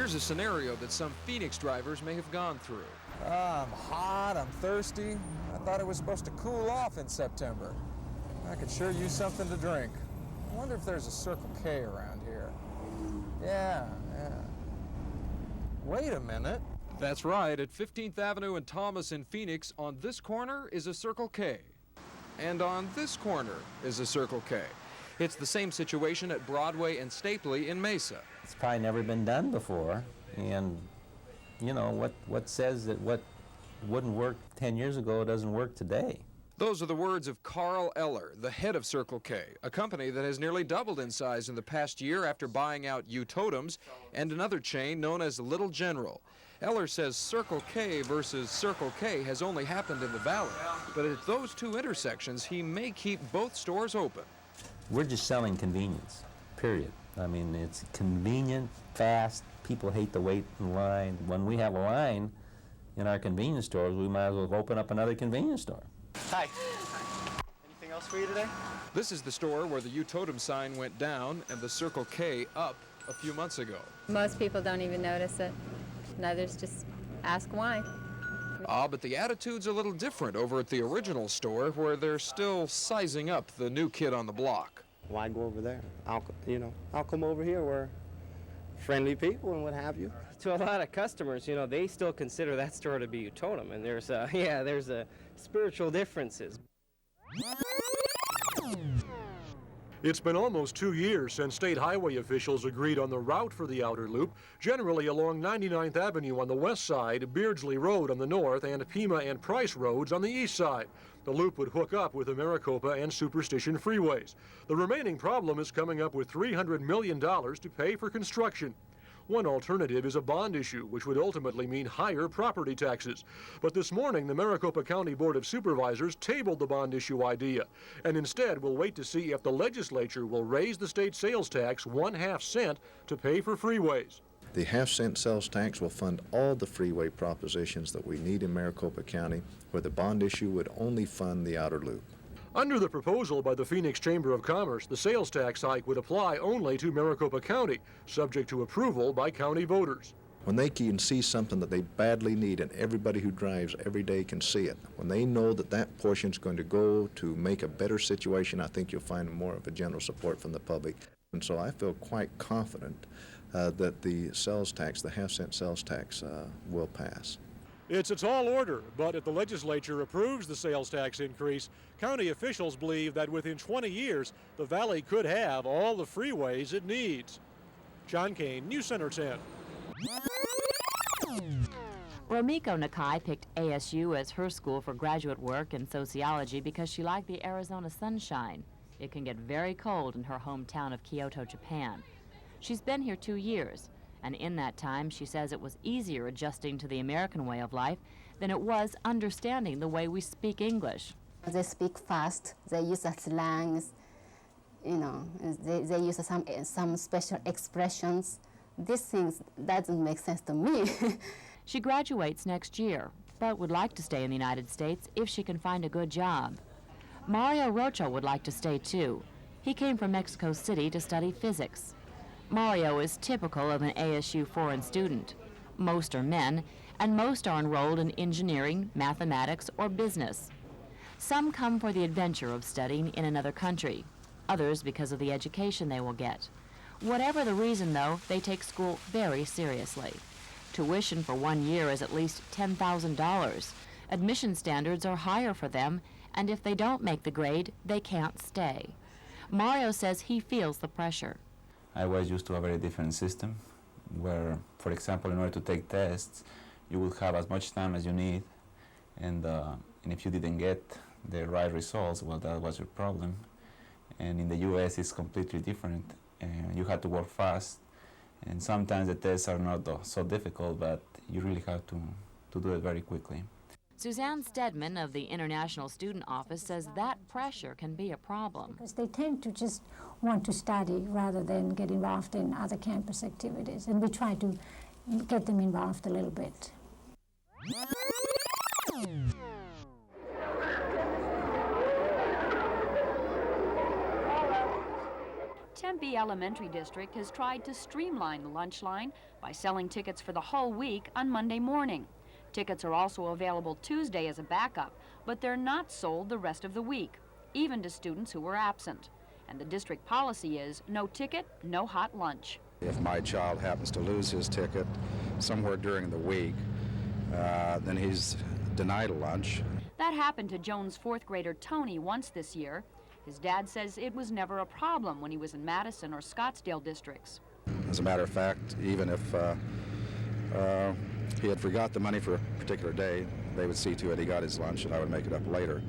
Here's a scenario that some Phoenix drivers may have gone through. I'm hot, I'm thirsty. I thought it was supposed to cool off in September. I could sure use something to drink. I wonder if there's a Circle K around here. Yeah. Wait a minute. That's right, at 15th Avenue and Thomas in Phoenix, on this corner is a Circle K. And on this corner is a Circle K. It's the same situation at Broadway and Stapley in Mesa. It's probably never been done before, and you know, what says that what wouldn't work 10 years ago doesn't work today? Those are the words of Carl Eller, the head of Circle K, a company that has nearly doubled in size in the past year after buying out U-Totems and another chain known as Little General. Eller says Circle K versus Circle K has only happened in the valley, but at those two intersections, he may keep both stores open. We're just selling convenience, period. I mean, it's convenient, fast. People hate to wait in line. When we have a line in our convenience stores, we might as well open up another convenience store. Hi. Anything else for you today? This is the store where the U-Totem sign went down and the Circle K up a few months ago. Most people don't even notice it, and others just ask why. But the attitude's a little different over at the original store where they're still sizing up the new kid on the block. Why go over there? I'll come over here. We're friendly people and what have you. To a lot of customers, you know, they still consider that store to be U-Totem, and there's spiritual differences. It's been almost 2 years since state highway officials agreed on the route for the outer loop, generally along 99th Avenue on the west side, Beardsley Road on the north, and Pima and Price Roads on the east side. The loop would hook up with the Maricopa and Superstition freeways. The remaining problem is coming up with $300 million to pay for construction. One alternative is a bond issue, which would ultimately mean higher property taxes. But this morning, the Maricopa County Board of Supervisors tabled the bond issue idea, and instead will wait to see if the legislature will raise the state sales tax 1/2 cent to pay for freeways. The 1/2 cent sales tax will fund all the freeway propositions that we need in Maricopa County, where the bond issue would only fund the outer loop. Under the proposal by the Phoenix Chamber of Commerce, the sales tax hike would apply only to Maricopa County, subject to approval by county voters. When they can see something that they badly need, and everybody who drives every day can see it, when they know that that portion is going to go to make a better situation, I think you'll find more of a general support from the public. And so I feel quite confident that the sales tax, the 1/2 cent sales tax, will pass. It's a tall order, but if the legislature approves the sales tax increase, county officials believe that within 20 years, the valley could have all the freeways it needs. John Kane, News Center 10. Romiko Nakai picked ASU as her school for graduate work in sociology because she liked the Arizona sunshine. It can get very cold in her hometown of Kyoto, Japan. She's been here 2 years, and in that time, she says it was easier adjusting to the American way of life than it was understanding the way we speak English. They speak fast, they use slangs, you know, they use some special expressions. These things doesn't make sense to me. She graduates next year, but would like to stay in the United States if she can find a good job. Mario Rocha would like to stay too. He came from Mexico City to study physics. Mario is typical of an ASU foreign student. Most are men, and most are enrolled in engineering, mathematics, or business. Some come for the adventure of studying in another country, others because of the education they will get. Whatever the reason, though, they take school very seriously. Tuition for 1 year is at least $10,000. Admission standards are higher for them, and if they don't make the grade, they can't stay. Mario says he feels the pressure. I was used to a very different system where, for example, in order to take tests, you would have as much time as you need, and if you didn't get the right results, well, that was your problem. And in the U.S., it's completely different. You have to work fast, and sometimes the tests are not so difficult, but you really have to do it very quickly. Suzanne Stedman of the International Student Office says that pressure can be a problem. Because they tend to just want to study rather than get involved in other campus activities, and we try to get them involved a little bit. Tempe Elementary District has tried to streamline the lunch line by selling tickets for the whole week on Monday morning. Tickets are also available Tuesday as a backup, but they're not sold the rest of the week, even to students who were absent. And the district policy is no ticket, no hot lunch. If my child happens to lose his ticket somewhere during the week, then he's denied a lunch. That happened to Jones' fourth grader Tony once this year. His dad says it was never a problem when he was in Madison or Scottsdale districts. As a matter of fact, even if he had forgot the money for a particular day, they would see to it he got his lunch and I would make it up later.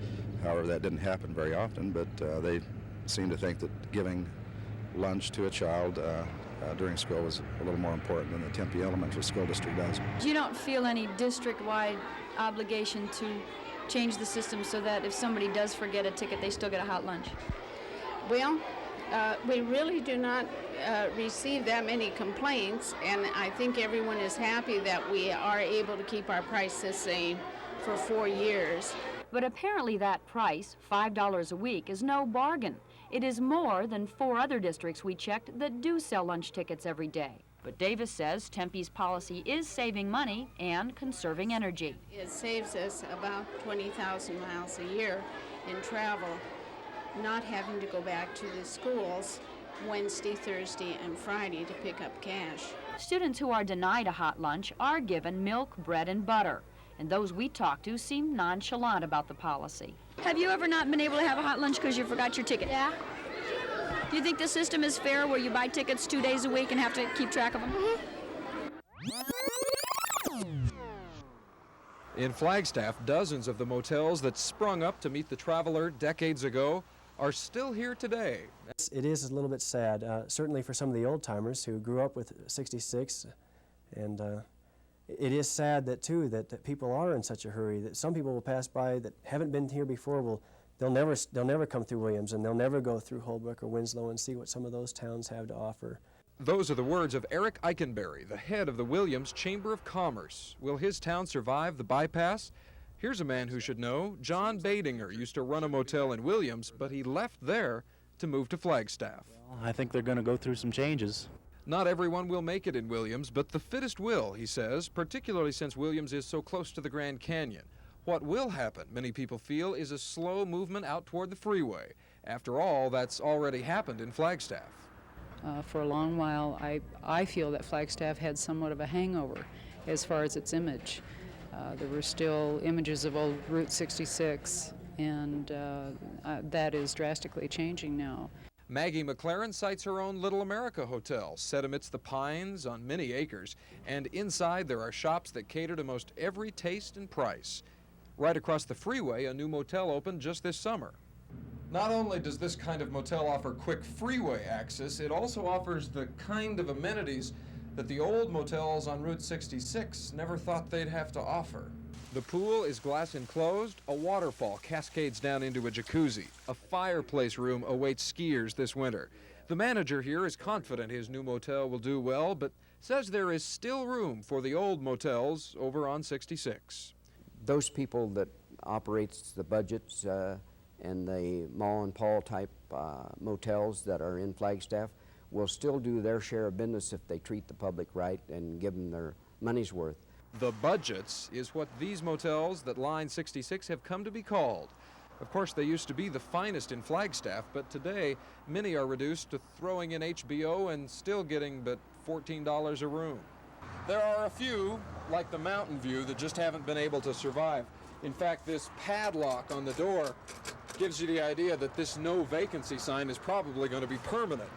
However, that didn't happen very often, but they seem to think that giving lunch to a child during school was a little more important than the Tempe Elementary School District does. You don't feel any district-wide obligation to change the system so that if somebody does forget a ticket, they still get a hot lunch? Well, we really do not receive that many complaints, and I think everyone is happy that we are able to keep our price the same for 4 years. But apparently that price, $5 a week, is no bargain. It is more than 4 other districts we checked that do sell lunch tickets every day. But Davis says Tempe's policy is saving money and conserving energy. It saves us about 20,000 miles a year in travel, not having to go back to the schools Wednesday, Thursday, and Friday to pick up cash. Students who are denied a hot lunch are given milk, bread, and butter. And those we talked to seem nonchalant about the policy. Have you ever not been able to have a hot lunch because you forgot your ticket? Yeah. Do you think the system is fair where you buy tickets 2 days a week and have to keep track of them? In Flagstaff, dozens of the motels that sprung up to meet the traveler decades ago are still here today. It is a little bit sad, certainly for some of the old-timers who grew up with 66, and it is sad that people are in such a hurry, that some people will pass by that haven't been here before, they'll never come through Williams, and they'll never go through Holbrook or Winslow and see what some of those towns have to offer. Those are the words of Eric Eichenberry, the head of the Williams Chamber of Commerce. Will his town survive the bypass? Here's a man who should know. John Badinger used to run a motel in Williams, but he left there to move to Flagstaff. Well, I think they're going to go through some changes. Not everyone will make it in Williams, but the fittest will, he says, particularly since Williams is so close to the Grand Canyon. What will happen, many people feel, is a slow movement out toward the freeway. After all, that's already happened in Flagstaff. For a long while, I feel that Flagstaff had somewhat of a hangover as far as its image. There were still images of old Route 66, and that is drastically changing now. Maggie McLaren cites her own Little America hotel, set amidst the pines on many acres, and inside there are shops that cater to most every taste and price. Right across the freeway, a new motel opened just this summer. Not only does this kind of motel offer quick freeway access, it also offers the kind of amenities that the old motels on Route 66 never thought they'd have to offer. The pool is glass enclosed, a waterfall cascades down into a jacuzzi, a fireplace room awaits skiers this winter. The manager here is confident his new motel will do well, but says there is still room for the old motels over on 66. Those people that operates the budgets and the Ma and Paul type motels that are in Flagstaff will still do their share of business if they treat the public right and give them their money's worth. The budgets is what these motels that line 66 have come to be called. Of course, they used to be the finest in Flagstaff, but today many are reduced to throwing in HBO and still getting but $14 a room. There are a few, like the Mountain View, that just haven't been able to survive. In fact, this padlock on the door gives you the idea that this no vacancy sign is probably going to be permanent.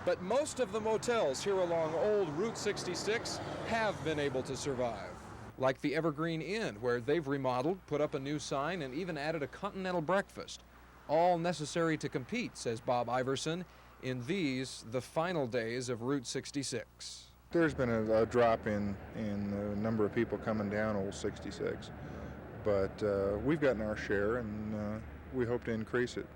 But most of the motels here along old Route 66 have been able to survive. Like the Evergreen Inn, where they've remodeled, put up a new sign, and even added a continental breakfast. All necessary to compete, says Bob Iverson, in these, the final days of Route 66. There's been a drop in the number of people coming down old 66, but we've gotten our share, and we hope to increase it.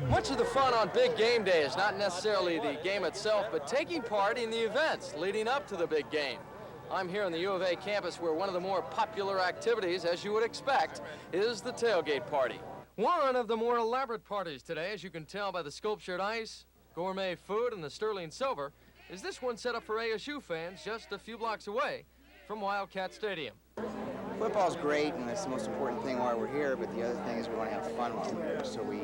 Much of the fun on big game day is not necessarily the game itself, but taking part in the events leading up to the big game. I'm here on the U of A campus where one of the more popular activities, as you would expect, is the tailgate party. One of the more elaborate parties today, as you can tell by the sculptured ice, gourmet food, and the sterling silver, is this one set up for ASU fans just a few blocks away from Wildcat Stadium. Football's great, and that's the most important thing while we're here, but the other thing is we want to have fun while we're here, so we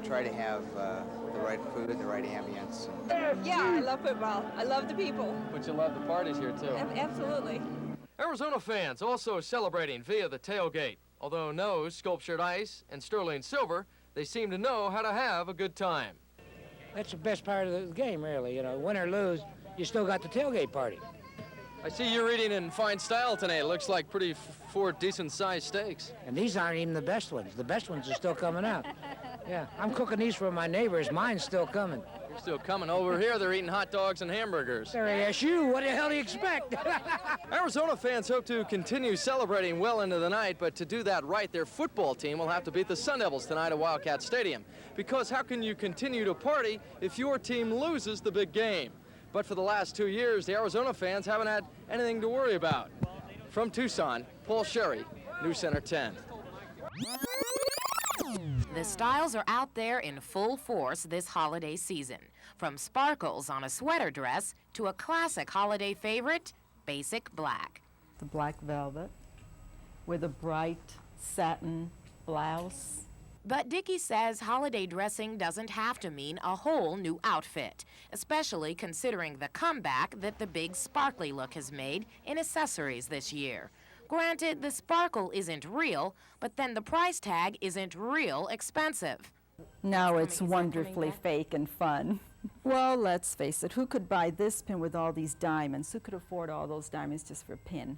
try to have the right food, the right ambience. Yeah, I love football. I love the people. But you love the parties here, too. Absolutely. Arizona fans also celebrating via the tailgate. Although no sculptured ice and sterling silver, they seem to know how to have a good time. That's the best part of the game, really. You know, win or lose, you still got the tailgate party. I see you're eating in fine style tonight. It looks like four decent-sized steaks. And these aren't even the best ones. The best ones are still coming out. Yeah, I'm cooking these for my neighbors. Mine's still coming. You're still coming. Over here, they're eating hot dogs and hamburgers. They're ASU. What the hell do you expect? Arizona fans hope to continue celebrating well into the night, but to do that right, their football team will have to beat the Sun Devils tonight at Wildcat Stadium. Because how can you continue to party if your team loses the big game? But for the last 2 years, the Arizona fans haven't had anything to worry about. From Tucson, Paul Sherry, News Center 10. The styles are out there in full force this holiday season. From sparkles on a sweater dress to a classic holiday favorite, basic black. The black velvet with a bright satin blouse. But Dickie says holiday dressing doesn't have to mean a whole new outfit, especially considering the comeback that the big sparkly look has made in accessories this year. Granted, the sparkle isn't real, but then the price tag isn't real expensive. Now it's wonderfully fake and fun. Well, let's face it, who could buy this pin with all these diamonds? Who could afford all those diamonds just for a pin?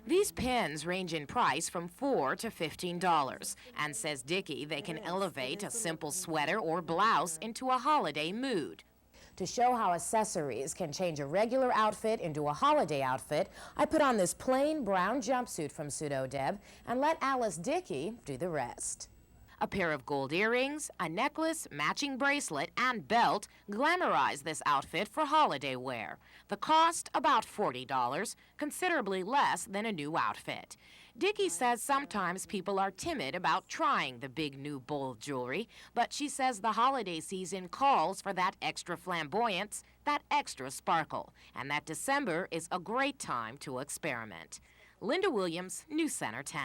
These pins range in price from $4 to $15, and says Dickie they can elevate a simple sweater or blouse into a holiday mood. To show how accessories can change a regular outfit into a holiday outfit, I put on this plain brown jumpsuit from Pseudo Deb and let Alice Dickie do the rest. A pair of gold earrings, a necklace, matching bracelet, and belt glamorize this outfit for holiday wear. The cost, about $40, considerably less than a new outfit. Dickie says sometimes people are timid about trying the big new bold jewelry, but she says the holiday season calls for that extra flamboyance, that extra sparkle, and that December is a great time to experiment. Linda Williams, News Center 10.